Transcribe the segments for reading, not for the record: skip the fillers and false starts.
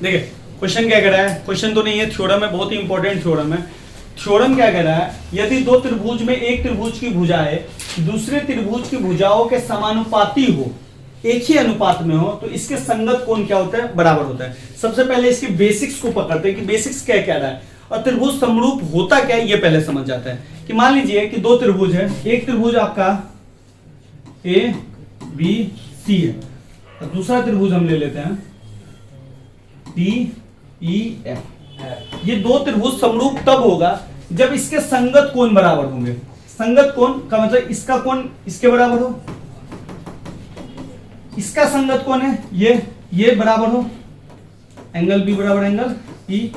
देखिए क्वेश्चन क्या कह रहा है, क्वेश्चन तो नहीं है, थ्योरम है, बहुत ही इंपॉर्टेंट थ्योरम है। थ्योरम क्या कह रहा है, यदि दो त्रिभुज में एक त्रिभुज की भुजाएं दूसरे त्रिभुज की भुजाओं के समानुपाती हो, एक ही अनुपात में हो, तो इसके संगत कोण क्या होता है, बराबर होता है। सबसे पहले इसकी बेसिक्स को पकड़ते हैं कि बेसिक्स क्या कह रहा है और त्रिभुज समरूप होता क्या है, ये पहले समझ जाता है। कि मान लीजिए कि दो त्रिभुज है, एक त्रिभुज आपका ए बी सी है और दूसरा त्रिभुज हम ले लेते हैं डी ई एफ। ये दो त्रिभुज समरूप तब होगा जब इसके संगत कोण बराबर होंगे। संगत कोण का मतलब इसका कोण इसके बराबर हो, इसका संगत कोण है ये बराबर हो, एंगल बी बराबर एंगल ई,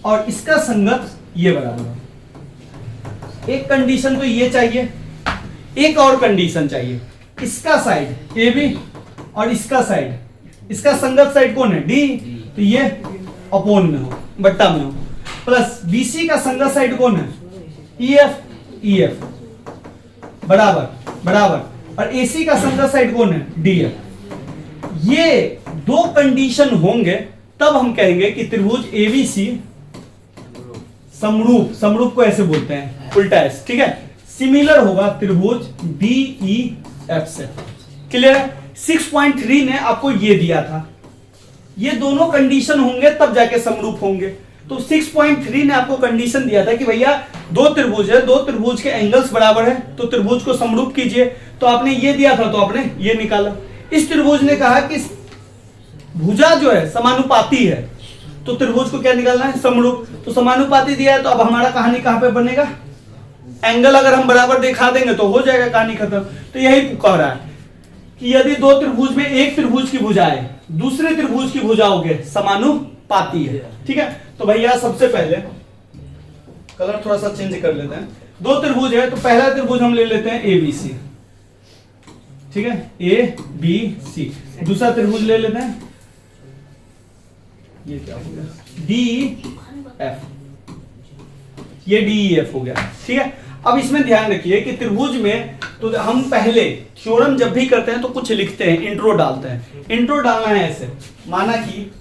और इसका संगत ये बराबर हो। एक कंडीशन तो ये चाहिए, एक और कंडीशन चाहिए, इसका साइड ए बी और इसका साइड, इसका संगत साइड कौन है डी, तो ये अपोन में हो, बट्टा में हो, प्लस बीसी का संगत साइड कौन है ई एफ बराबर बराबर, और एसी का संगत साइड कौन है डी एफ। ये दो कंडीशन होंगे तब हम कहेंगे कि त्रिभुज एबीसी समरूप, समरूप को ऐसे बोलते हैं उल्टा है, ठीक है, सिमिलर होगा त्रिभुज डीईएफ से। क्लियर है? 6.3 ने आपको ये दिया था, ये दोनों कंडीशन होंगे तब जाके समरूप होंगे। तो 6.3 ने आपको कंडीशन दिया था कि भैया दो त्रिभुज है, दो त्रिभुज के एंगल्स बराबर है तो त्रिभुज को समरूप कीजिए, तो आपने ये दिया था तो आपने ये निकाला। इस त्रिभुज ने कहा कि भुजा जो है समानुपाती है तो त्रिभुज को क्या निकालना है, समरूप। तो समानुपाती दिया है तो अब हमारा कहानी कहां पे बनेगा, एंगल अगर हम बराबर दिखा देंगे तो हो जाएगा कहानी खत्म। तो यही कह रहा है कि यदि दो त्रिभुज में एक त्रिभुज की भुजाएं दूसरे त्रिभुज की भुजाओं के समानुपाती है, ठीक है। तो भैया सबसे पहले कलर थोड़ा सा चेंज कर लेते हैं। दो त्रिभुज है तो पहला त्रिभुज हम ले लेते हैं ए बी सी, ठीक है, ए बी सी। दूसरा त्रिभुज ले लेते हैं, ये क्या हो गया डी एफ, ये डी एफ हो गया, ठीक है। अब इसमें ध्यान रखिए कि त्रिभुज में तो हम पहले थ्योरम जब भी करते हैं तो कुछ लिखते हैं, इंट्रो डालते हैं। इंट्रो डालना है ऐसे, माना कि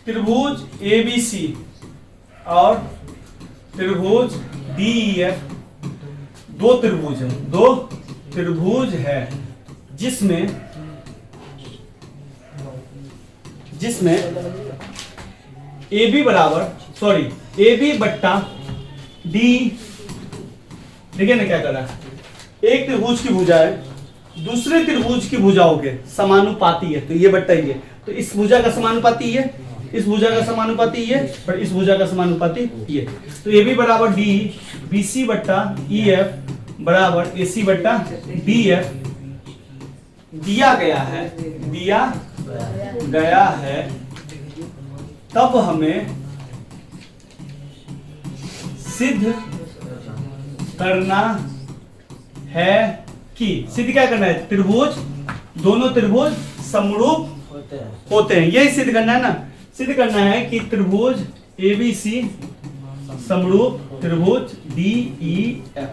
त्रिभुज एबीसी और त्रिभुज डीईएफ दो त्रिभुज है, दो त्रिभुज है जिसमें ए बी बराबर ए बी बट्टा डी, देखिए ना क्या कर रहा है, एक त्रिभुज की भुजा है दूसरे त्रिभुज की भुजाओं के समानुपाती है, तो ये बट्टा ये, तो इस भुजा का समानुपाती ये, इस भुजा का समानुपाती ये, और इस भुजा का समानुपाती ये। तो ए बी बराबर डी बी सी बट्टा ई एफ बराबर ए सी बट्टा डी एफ दिया गया है। तब हमें सिद्ध करना है कि, सिद्ध क्या करना है, त्रिभुज, दोनों त्रिभुज समरूप होते हैं, यही सिद्ध करना है ना। सिद्ध करना है कि त्रिभुज एबीसी समरूप त्रिभुज डीईएफ,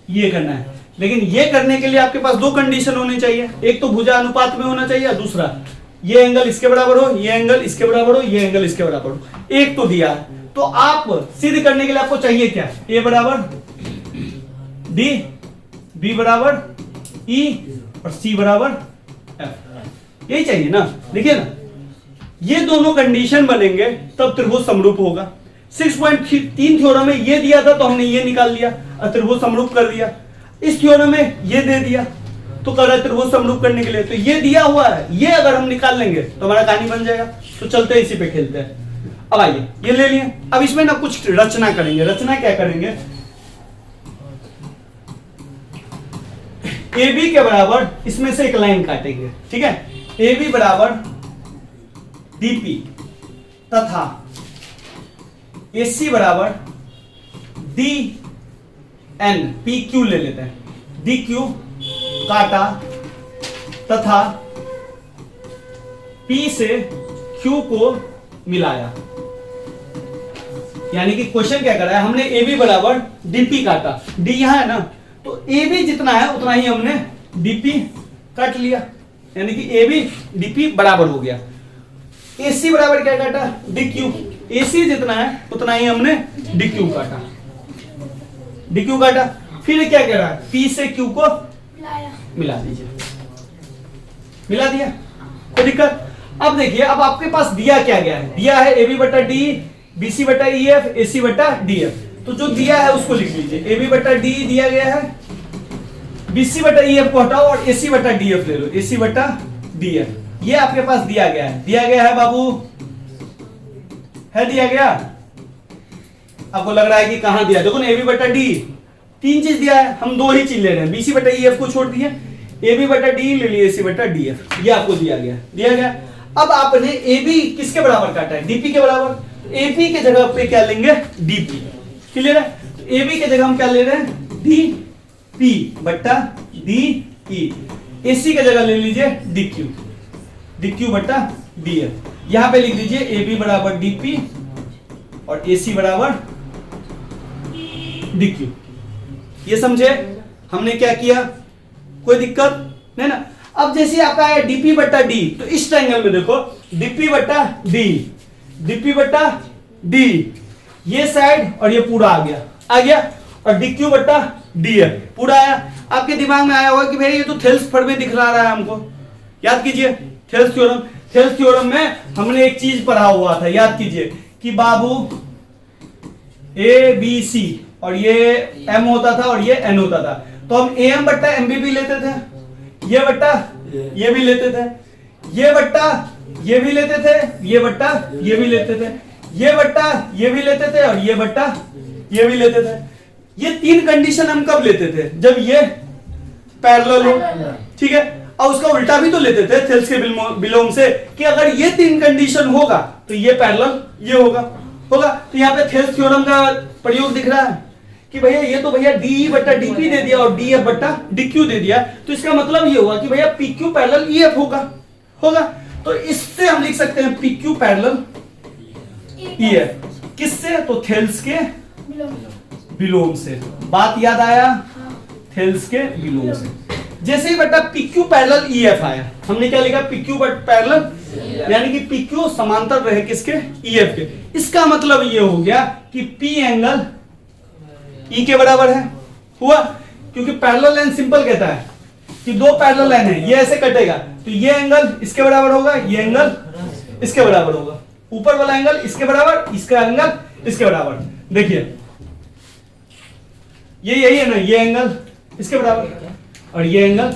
ये करना है। लेकिन ये करने के लिए आपके पास दो कंडीशन होनी चाहिए, एक तो भुजा अनुपात में होना चाहिए, दूसरा ये एंगल इसके बराबर हो, ये एंगल इसके बराबर हो, ये एंगल इसके बराबर हो। एक तो दिया है, तो आप सिद्ध करने के लिए आपको चाहिए क्या, ए बराबर डी, बी बराबर ई और सी बराबर एफ, यही चाहिए ना। देखिए ना, ये दोनों कंडीशन बनेंगे तब त्रिभुज समरूप होगा। 6.3 थ्योरम में ये दिया था तो हमने ये निकाल लिया और त्रिभुज समरूप कर दिया। इस थ्योरम में ये दे दिया तो कर रहा है त्रिभुज समरूप करने के लिए, तो ये दिया हुआ है, ये अगर हम निकाल लेंगे तो हमारा कहानी बन जाएगा। तो चलते हैं इसी पे खेलते हैं। अब आइए ये ले लिए, अब इसमें ना कुछ रचना करेंगे। रचना क्या करेंगे, ए बी के बराबर इसमें से एक लाइन काटेंगे, ठीक है, ए बी बराबर डीपी तथा एसी बराबर डी एन, पी क्यू ले लेते हैं, डी क्यू काटा तथा पी से क्यू को मिलाया। यानी कि क्वेश्चन क्या कर रहा है, हमने ए बी बराबर डीपी काटा, डी यहां है ना, तो ए बी जितना है उतना ही हमने डीपी काट लिया। यानी कि ए बी डी पी बराबर हो गया। AC बराबर क्या काटा, DQ। AC जितना है उतना ही हमने DQ काटा, DQ काटा। फिर क्या कह रहा है, P से Q को मिला दीजिए, मिला दिया, कोई दिक्कत। अब देखिए, अब आपके पास दिया क्या गया है, दिया है AB बटा D, BC बटा EF, AC बटा DF। तो जो दिया है उसको लिख लीजिए, AB बटा D दिया गया है, BC बटा EF को हटाओ और AC बटा DF ले लो, AC बटा DF। ये आपके पास दिया गया है, दिया गया है बाबू, है दिया गया। आपको लग रहा है कि कहां दिया, देखो ना, AB बटा D, तीन चीज दिया है, हम दो ही चीज ले रहे हैं, BC बटा EF को छोड़ दिए, AB बटा D ले लिए, AC बटा DF, ये आपको दिया गया, दिया गया। अब आपने AB किसके बराबर काटा है, DP के बराबर। AP के जगह पे क्या लेंगे, DP, क्लियर है। तो AB के जगह हम क्या ले रहे हैं, DP बटा DE। AC के जगह ले लीजिए DQ, DQ बटा DF। यहां पे लिख दीजिए AB बराबर DP और AC बराबर DQ। ये समझे हमने क्या किया, कोई दिक्कत नहीं ना। अब जैसे आपका है DP बटा D, तो इस ट्रायंगल में देखो DP बटा D, DP बटा D, ये साइड और ये पूरा आ गया, आ गया, और DQ बटा DF पूरा आया। आपके दिमाग में आया होगा कि भाई ये तो थेल्स फॉर्म में दिखला रहा है हमको, याद कीजिए थेल्स थ्योरम। थेल्स थ्योरम में हमने एक चीज पढ़ा हुआ था, याद कीजिए कि बाबू ABC और ये M होता था और ये N होता था, तो हम AM बट्टा MB भी लेते थे, ये बट्टा ये भी लेते थे, ये बट्टा ये भी लेते थे, ये बट्टा ये भी लेते थे, ये बट्टा ये भी लेते थे और ये बट्टा ये भी लेते थे। ये तीन कंडीशन हम कब लेते थे, जब ये पैरेलल हो, ठीक है। और उसका उल्टा भी तो लेते थे थेल्स के विलोम से, कि अगर ये तीन कंडीशन होगा तो ये पैरेलल ये होगा, होगा। तो यहाँ पे थेल्स थ्योरम का प्रयोग दिख रहा है कि भैया ये तो भैया DE बट्टा DP दे दिया और DF बट्टा DQ दे दिया, तो इसका मतलब ये हुआ कि भैया PQ पैरेलल EF होगा, होगा। तो इससे हम लिख सकते हैं PQ पैरेलल EF, किससे, तो थेल्स के विलोम से। बात याद आया, थेल्स के विलोम से। जैसे ही बट्टा PQ पैरेलल EF आया, हमने क्या लिखा, PQ पैरेलल, यानी कि PQ समांतर रहे किसके, EF के। इसका मतलब ये हो गया कि P एंगल E के बराबर है, हुआ। क्योंकि पैरेलल लाइन सिंपल कहता है कि दो पैरेलल लाइन है, ये ऐसे कटेगा तो ये एंगल इसके बराबर होगा, ये एंगल इसके बराबर होगा, ऊपर वाला एंगल इसके बराबर, इसका एंगल इसके बराबर। देखिए ये यही है ना, ये एंगल इसके बराबर और ये एंगल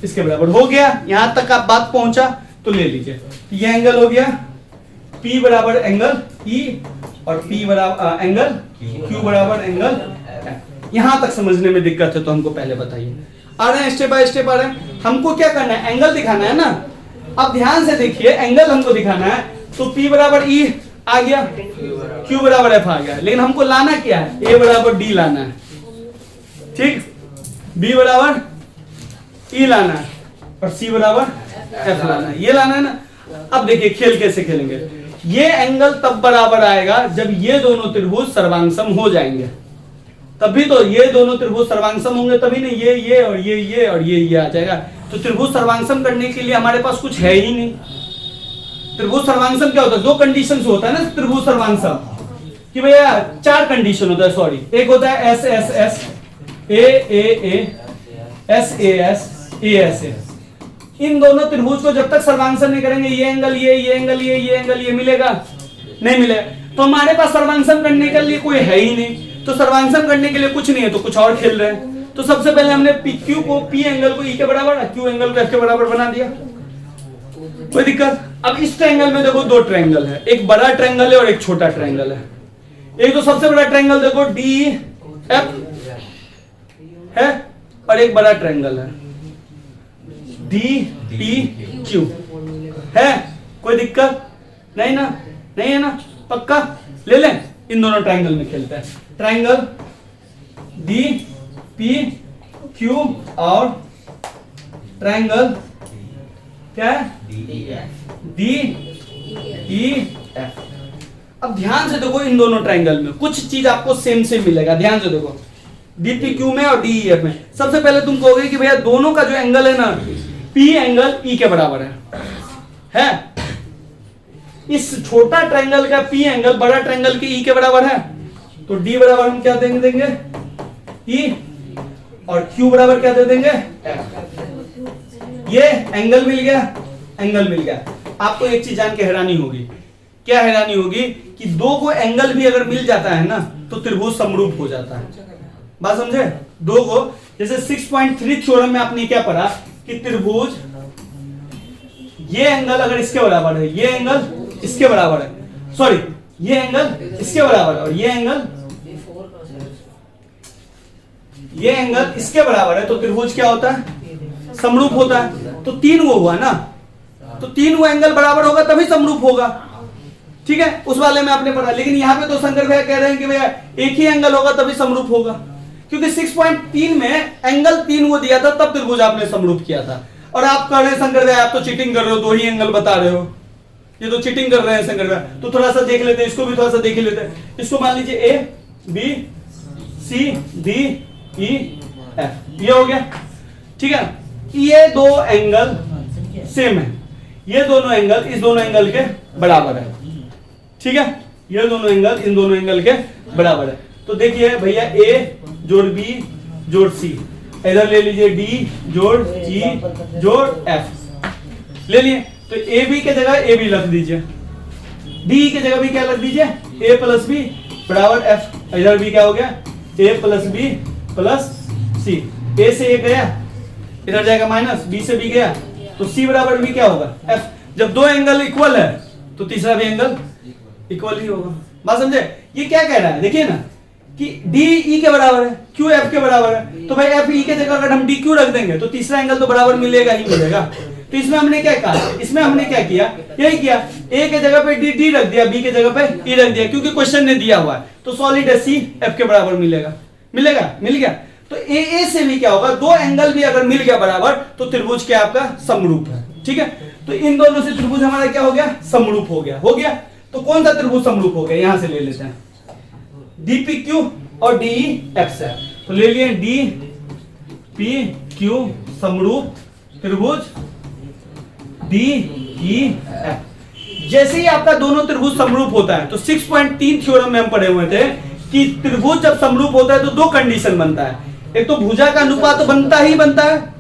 इसके बराबर हो गया। यहां तक आप बात पहुंचा तो ले लीजिए, ये एंगल हो गया P बराबर एंगल E और P बराबर एंगल Q बराबर एंगल। यहां तक समझने में दिक्कत है तो हमको पहले बताइए, आ रहे हैं स्टेप बाय स्टेप आ रहे हैं। हमको क्या करना है, एंगल दिखाना है ना। अब ध्यान से देखिए, एंगल हमको दिखाना है, तो P बराबर E आ गया, Q बराबर F आ गया, लेकिन हमको लाना क्या है, A बराबर D लाना है, ठीक, B बराबर E लाना है और C बराबर F लाना है, ये लाना है ना। अब देखिए खेल कैसे खेलेंगे, ये एंगल तब बराबर आएगा जब ये दोनों त्रिभुज सर्वांगसम हो जाएंगे, तभी तो ये दोनों त्रिभुज सर्वांगसम होंगे, तभी नहीं ये और ये और ये आ जाएगा। तो त्रिभुज सर्वांगसम करने के लिए हमारे पास कुछ है ही नहीं। त्रिभुज सर्वांगसम क्या होता है, दो कंडीशन से होता है ना त्रिभुज सर्वांगसम, कि भैया चार कंडीशन होता है, सॉरी, एक होता है S S S A A A S A S A S A। इन दोनों त्रिभुज को जब तक सर्वांगसम नहीं करेंगे, ये एंगल ये एंगल ये एंगल ये मिलेगा नहीं मिलेगा। तो हमारे पास सर्वांगसम करने के लिए कोई है ही नहीं, तो सर्वांगसम करने के लिए कुछ नहीं है, तो कुछ और खेल रहे हैं। तो सबसे पहले हमने PQ को, P एंगल को E के बराबर, Q एंगल को F के बराबर बना दिया, कोई दिक्कत। अब इस ट्रायंगल में देखो दो ट्रायंगल है, एक बड़ा ट्रायंगल है और एक छोटा ट्रायंगल है। एक तो सबसे बड़ा ट्रायंगल देखो DF है और एक बड़ा ट्रायंगल है DPQ है, कोई दिक्कत नहीं ना, नहीं है ना, पक्का ले लें। इन दोनों ट्रायंगल में खेलते हैं, ट्रायंगल DPQ और ट्रायंगल क्या है DEF। अब ध्यान से देखो, इन दोनों ट्रायंगल में कुछ चीज आपको सेम सेम मिलेगा, ध्यान से देखो। DPQ में और DEF में सबसे पहले तुम कहोगे कि भैया दोनों का जो एंगल है ना, P एंगल E के बराबर है? इस छोटा ट्रायंगल का P एंगल बड़ा ट्रायंगल के E के बराबर है, तो D बराबर हम क्या देंगे E, और Q बराबर क्या दे देंगे F। ये एंगल मिल गया। आपको एक चीज जान के हैरानी होगी, क्या हैरानी होगी कि दो को एंगल भी अगर मिल जाता है ना तो त्रिभुज समरूप हो जाता है। बात समझे? दो को, जैसे 6.3 थ्योरम में आपने क्या पढ़ा कि त्रिभुज ये एंगल अगर इसके बराबर है, ये एंगल इसके बराबर है, सॉरी ये एंगल इसके बराबर है और ये एंगल इसके बराबर है, तो त्रिभुज क्या होता है? समरूप होता है। तो 3 वो हुआ ना, तो 3 वो एंगल बराबर होगा तभी समरूप होगा। ठीक है, उस वाले में आपने पढ़ा। लेकिन यहाँ पे तो शंकर भैया कह रहे हैं कि भैया एक ही एंगल होगा तभी समरूप होगा, क्योंकि 6.3 में एंगल 3 वो दिया था तब त्रिभुज आपने समरूप किया था। और आप कह रहे हैं शंकर भैया आप तो चीटिंग कर रहे हो, 2 ही एंगल बता रहे हो, ये तो चीटिंग कर रहे हैं शंकर भैया। तो थोड़ा सा देख लेते हैं, इसको भी थोड़ा सा देख लेते हैं। इसको मान लीजिए A B C D E F, ये हो गया। ठीक है, ये 2 एंगल सेम है, ये दोनों एंगल इस दोनों एंगल के बराबर है। ठीक है, ये दोनों एंगल इन दोनों एंगल के बराबर है। तो देखिए भैया A जोड़ B जोड़ C, इधर ले लीजिए D जोड़ E जोड़ F ले लिए। तो AB के जगह AB रख दीजिए, D की जगह भी क्या रख दीजिए A प्लस B बराबर F। इधर भी क्या हो गया A plus B plus C। A से A गया, इधर जाएगा माइनस, B से B गया, तो C बराबर भी क्या होगा F। जब 2 एंगल इक्वल है तो तीसरा भी एंगल इक्वल ही होगा। बात समझे? ये क्या कह रहा है, देखिए ना कि D E के बराबर है, Q F के बराबर है, तो भाई F E के जगह अगर हम D Q रख देंगे तो तीसरा एंगल तो बराबर मिलेगा ही मिलेगा। तो इसमें हमने क्या कहा, इसमें हमने क्या किया, यही किया, A के जगह पे D रख दिया, B के जगह पे E रख दिया, क्योंकि क्वेश्चन ने दिया हुआ है। तो सॉलिड है C F के बराबर मिल गया। तो A से भी क्या होगा, 2 एंगल भी अगर मिल गया बराबर तो त्रिभुज क्या आपका समरूप है। ठीक है, तो इन दोनों से त्रिभुज हमारा क्या हो गया, समरूप हो गया। तो कौन सा त्रिभुज समरूप हो गया, यहां से ले लेते हैं, DPQ और DEX है। तो ले लिए DPQ समरूप त्रिभुज DEF। जैसे ही आपका दोनों त्रिभुज समरूप होता है, तो 6.3 थ्योरम में हम पढ़े हुए थे कि त्रिभुज जब समरूप होता है तो 2 कंडीशन बनता है, एक तो भुजा का अनुपात तो बनता है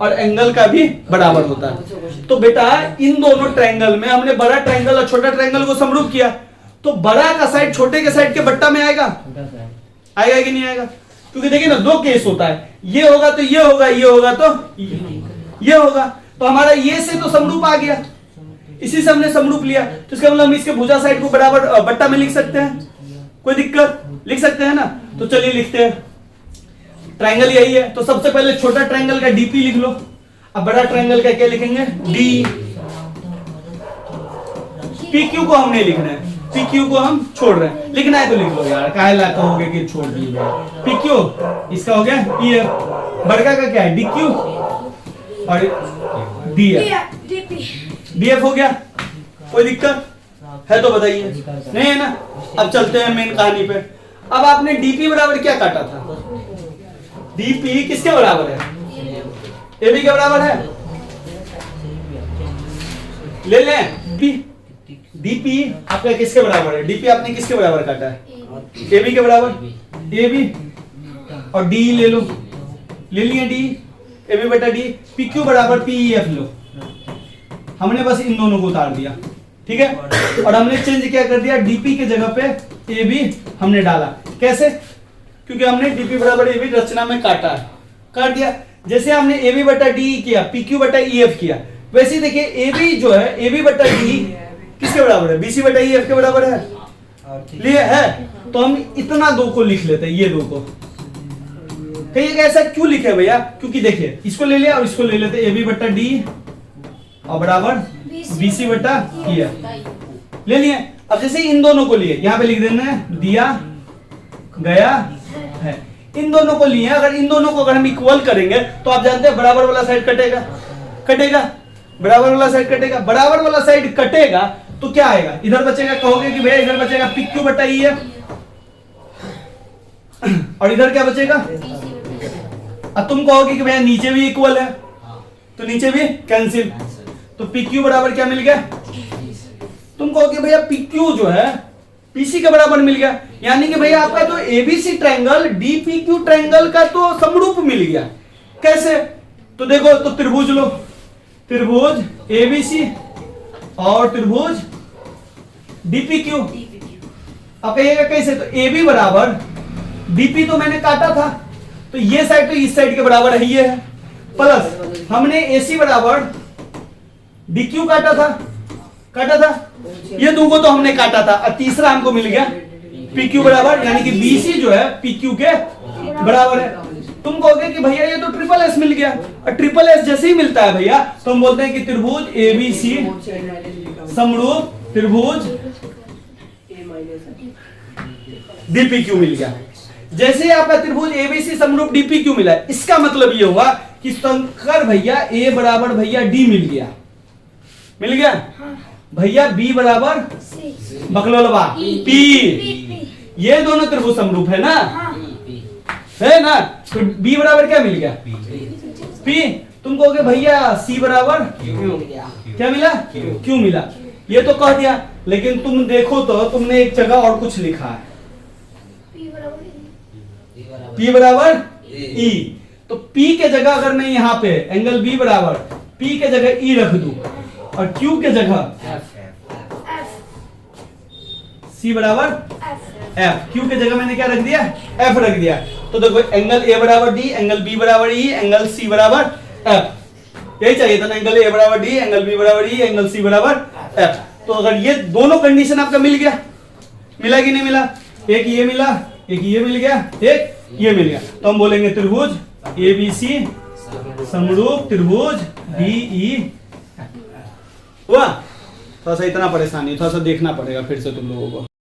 और एंगल का भी बराबर होता है। तो बेटा इन दोनों ट्रायंगल में हमने बड़ा ट्रायंगल और छोटा ट्रायंगल को समरूप किया, तो बड़ा का साइड छोटे के साइड के बट्टा में आएगा कि नहीं आएगा? क्योंकि देखिए ना 2 केस होता है, ये होगा तो ये होगा, ये होगा तो ये होगा। तो हमारा ये से तो समरूप आ गया, इसी से हमने समरूप लिया, तो इसका मतलब हम इसके भुजा साइड को बराबर बट्टा में लिख सकते हैं, कोई दिक्कत, लिख सकते हैं ना। तो चलिए लिखते हैं, ट्रायंगल यही है, तो सबसे पहले छोटा ट्रायंगल का DP लिख लो, अब बड़ा ट्रायंगल का क्या लिखेंगे D। PQ को हम नहीं लिख रहे हैं, PQ को हम छोड़ रहे हैं, लिखना है तो लिख लो यार, काहे ला कहोगे कि छोड़ दिए। PQ इसका हो गया EF, बड़का का क्या है DQ और DF हो गया। कोई दिक्कत है तो बताइए, नहीं है ना? अब चलते हैं मेन कहानी पे। अब आपने DP बराबर क्या काटा था, DP किसके बराबर है, AB के बराबर है, ले लें। DP आपका किसके बराबर है, DP आपने किसके बराबर काटा है, AB के बराबर, AB और DE ले लो, ले लिए DE, AB बटा DE। PQ बराबर PEF लो, हमने बस इन दोनों को उतार दिया। ठीक है, और हमने चेंज क्या कर दिया, DP के जगह पे AB हमने डाला। कैसे? क्योंकि हमने DP बराबर AB रचना में काट दिया। जैसे हमने AB बटा DE किया, PQ बटा EF किया, वैसे देखिए AB जो है AB बटा DE किसके बराबर है, BC बटा EF के बराबर है, लिए है। तो हम इतना 2 को लिख लेते हैं, ये 2 को। कहिएगा ऐसा क्यों लिखे भैया, क्योंकि देखिए इसको ले लिया और इसको ले लेते, AB बटा DE और बराबर BC बटा EF ले लिए। अब जैसे इन दोनों को लिए, यहां पे लिख देना है दिया गया है, इन दोनों को लिए। अगर इन दोनों को अगर हम इक्वल करेंगे तो आप जानते हैं बराबर वाला साइड कटेगा, बराबर वाला साइड कटेगा, बराबर वाला साइड कटेगा तो क्या आएगा, इधर बचेगा, कहोगे कि भैया इधर बचेगा PQ बटा EF और इधर क्या बचेगा, अब तुम कहोगे कि भैया नीचे भी इक्वल है, तो नीचे भी कैंसिल। तो PQ बराबर क्या मिल गया? तुम कहोगे भैया PQ जो है PC के बराबर मिल गया, यानी कि भैया आपका तो ABC ट्रायंगल DPQ ट्रायंगल का तो समरूप मिल गया। कैसे? तो देखो, तो त्रिभुज लो, त्रिभुज ABC और त्रिभुज DPQ। अब कहिएगा कैसे? तो AB बराबर DP तो मैंने काटा था, तो ये साइड तो इस साइड के बराबर है, ये है, प्लस हमने AC बराबर DQ काटा था, ये दो को तो हमने काटा था, और तीसरा हमको मिल गया PQ बराबर, यानी कि BC जो है PQ के बराबर है। तुम कहोगे कि भैया ये तो ट्रिपल एस मिल गया, और ट्रिपल एस जैसे ही मिलता है भैया तो हम बोलते हैं कि त्रिभुज ABC समरूप त्रिभुज DPQ मिल गया। जैसे ही आपका त्रिभुज ABC समरूप DPQ मिला, इसका मतलब ये हुआ कि शंकर भैया A बराबर भैया D मिल गया भैया, B बराबर बकलोलवा P। ये दोनों त्रिभुज समरूप है ना, है ना? तो B बराबर क्या मिल गया? P। तुम कहोगे भैया C बराबर क्या मिला? Q मिला। ये तो कह दिया, लेकिन तुम देखो तो तुमने एक जगह और कुछ लिखा है, P बराबर E। तो P के जगह अगर मैं यहाँ पे एंगल B बराबर P के जगह E रख दूं और Q के जगह C बराबर F, Q के जगह मैंने क्या रख दिया? F रख दिया। तो देखो, एंगल A बराबर D, एंगल B बराबर E, एंगल C बराबर F। यही चाहिए था ना, एंगल A बराबर D, एंगल B बराबर E, एंगल C बराबर F। तो अगर ये दोनों कंडीशन आपका मिल गया, मिला कि नहीं मिला? एक ये मिला, एक ये मिल गया, एक ये मिल गया, तो हम बोलेंगे त्रिभुज ABC समरूप त्रिभुज DE हुआ। थोड़ा सा इतना परेशानी, थोड़ा सा देखना पड़ेगा फिर से तुम लोगों को।